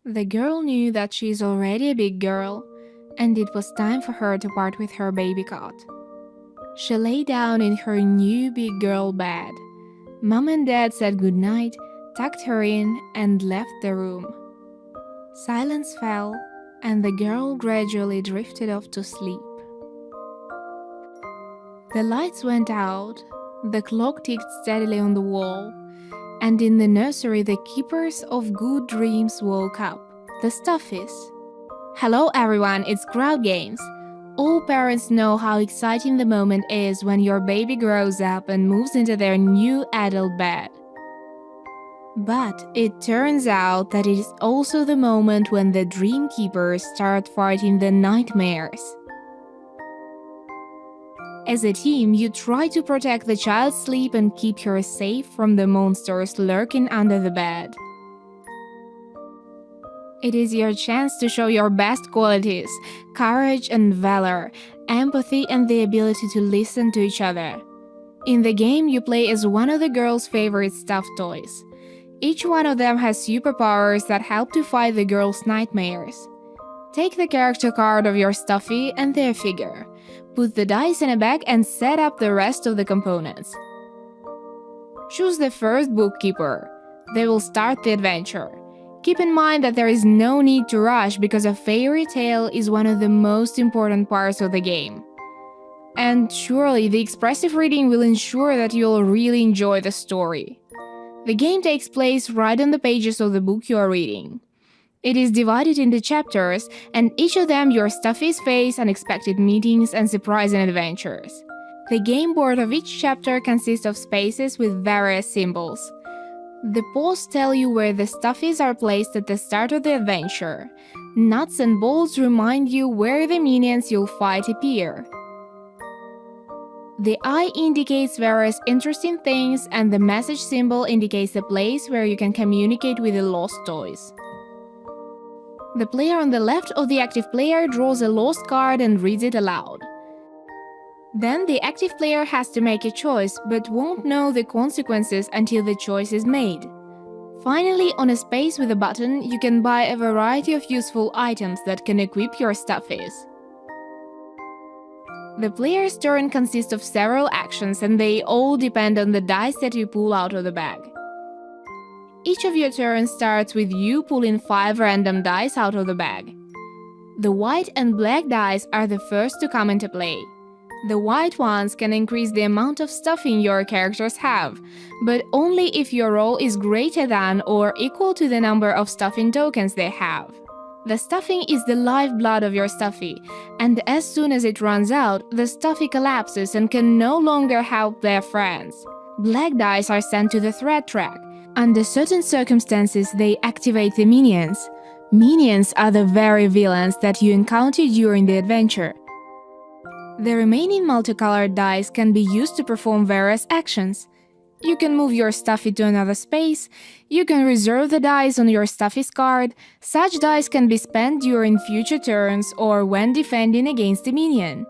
The girl knew that she is already a big girl, and it was time for her to part with her baby cot. She lay down in her new big girl bed. Mom and Dad said goodnight, tucked her in, and left the room. Silence fell, and the girl gradually drifted off to sleep. The lights went out, the clock ticked steadily on the wall, and in the nursery the keepers of good dreams woke up, the stuffies. Hello everyone, it's Crowd Games. All parents know how exciting the moment is when your baby grows up and moves into their new adult bed. But it turns out that it is also the moment when the dream keepers start fighting the nightmares. As a team, you try to protect the child's sleep and keep her safe from the monsters lurking under the bed. It is your chance to show your best qualities: courage and valor, empathy and the ability to listen to each other. In the game, you play as one of the girl's favorite stuffed toys. Each one of them has superpowers that help to fight the girl's nightmares. Take the character card of your stuffy and their figure. Put the dice in a bag and set up the rest of the components. Choose the first bookkeeper. They will start the adventure. Keep in mind that there is no need to rush because a fairy tale is one of the most important parts of the game. And surely the expressive reading will ensure that you'll really enjoy the story. The game takes place right on the pages of the book you are reading. It is divided into chapters, and each of them your stuffies face unexpected meetings and surprising adventures. The game board of each chapter consists of spaces with various symbols. The posts tell you where the stuffies are placed at the start of the adventure. Nuts and bolts remind you where the minions you'll fight appear. The eye indicates various interesting things, and the message symbol indicates the place where you can communicate with the lost toys. The player on the left of the active player draws a lost card and reads it aloud. Then the active player has to make a choice, but won't know the consequences until the choice is made. Finally, on a space with a button, you can buy a variety of useful items that can equip your stuffies. The player's turn consists of several actions, and they all depend on the dice that you pull out of the bag. Each of your turns starts with you pulling 5 random dice out of the bag. The white and black dice are the first to come into play. The white ones can increase the amount of stuffing your characters have, but only if your roll is greater than or equal to the number of stuffing tokens they have. The stuffing is the lifeblood of your stuffy, and as soon as it runs out, the stuffy collapses and can no longer help their friends. Black dice are sent to the threat track. Under certain circumstances, they activate the minions. Minions are the very villains that you encounter during the adventure. The remaining multicolored dice can be used to perform various actions. You can move your stuffy to another space, you can reserve the dice on your stuffy's card. Such dice can be spent during future turns or when defending against a minion.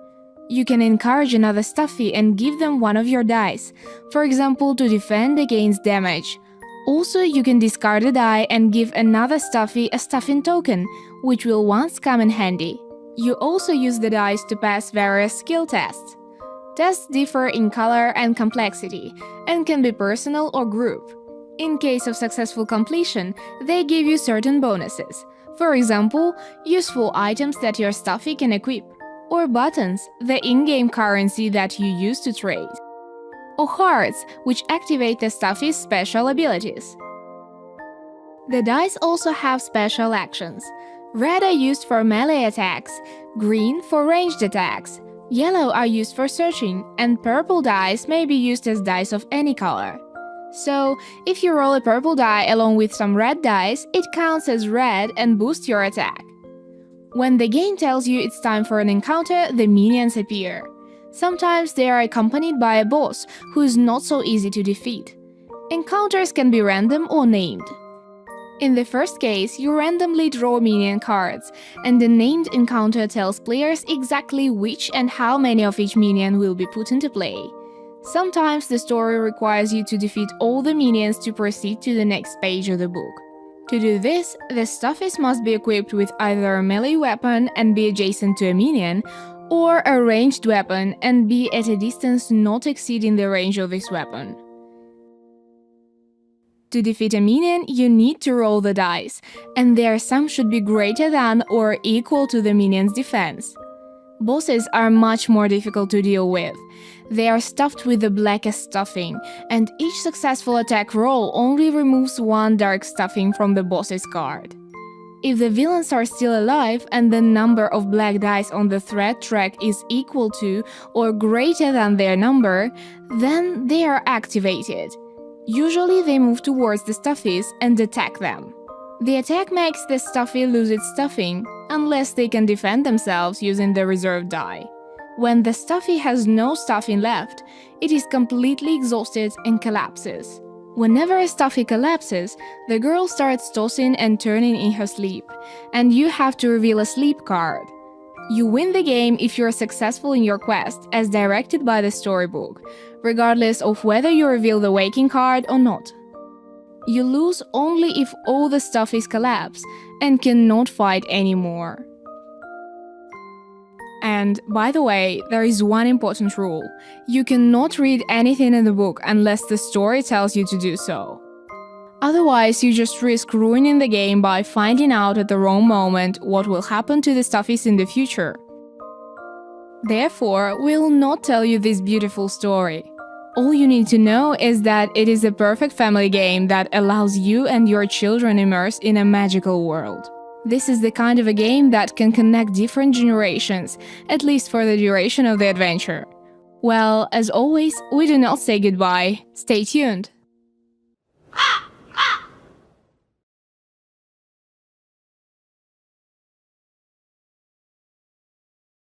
You can encourage another stuffy and give them one of your dice, for example to defend against damage. Also, you can discard a die and give another stuffy a stuffing token, which will once come in handy. You also use the dice to pass various skill tests. Tests differ in color and complexity, and can be personal or group. In case of successful completion, they give you certain bonuses. For example, useful items that your stuffy can equip, or buttons, the in-game currency that you use to trade, or hearts, which activate the stuffy's special abilities. The dice also have special actions. Red are used for melee attacks, green for ranged attacks, yellow are used for searching, and purple dice may be used as dice of any color. So, if you roll a purple die along with some red dice, it counts as red and boosts your attack. When the game tells you it's time for an encounter, the minions appear. Sometimes they are accompanied by a boss, who is not so easy to defeat. Encounters can be random or named. In the first case, you randomly draw minion cards, and the named encounter tells players exactly which and how many of each minion will be put into play. Sometimes the story requires you to defeat all the minions to proceed to the next page of the book. To do this, the stuffies must be equipped with either a melee weapon and be adjacent to a minion, or a ranged weapon and be at a distance not exceeding the range of this weapon. To defeat a minion, you need to roll the dice, and their sum should be greater than or equal to the minion's defense. Bosses are much more difficult to deal with. They are stuffed with the blackest stuffing, and each successful attack roll only removes one dark stuffing from the boss's card. If the villains are still alive and the number of black dice on the threat track is equal to or greater than their number, then they are activated. Usually they move towards the stuffies and attack them. The attack makes the stuffy lose its stuffing, unless they can defend themselves using the reserve die. When the stuffy has no stuffing left, it is completely exhausted and collapses. Whenever a stuffy collapses, the girl starts tossing and turning in her sleep, and you have to reveal a sleep card. You win the game if you are successful in your quest, as directed by the storybook, regardless of whether you reveal the waking card or not. You lose only if all the stuffies collapse and cannot fight anymore. And, by the way, there is one important rule. You cannot read anything in the book unless the story tells you to do so. Otherwise, you just risk ruining the game by finding out at the wrong moment what will happen to the stuffies in the future. Therefore, we'll not tell you this beautiful story. All you need to know is that it is a perfect family game that allows you and your children immerse in a magical world. This is the kind of a game that can connect different generations, at least for the duration of the adventure. Well, as always, we do not say goodbye. Stay tuned!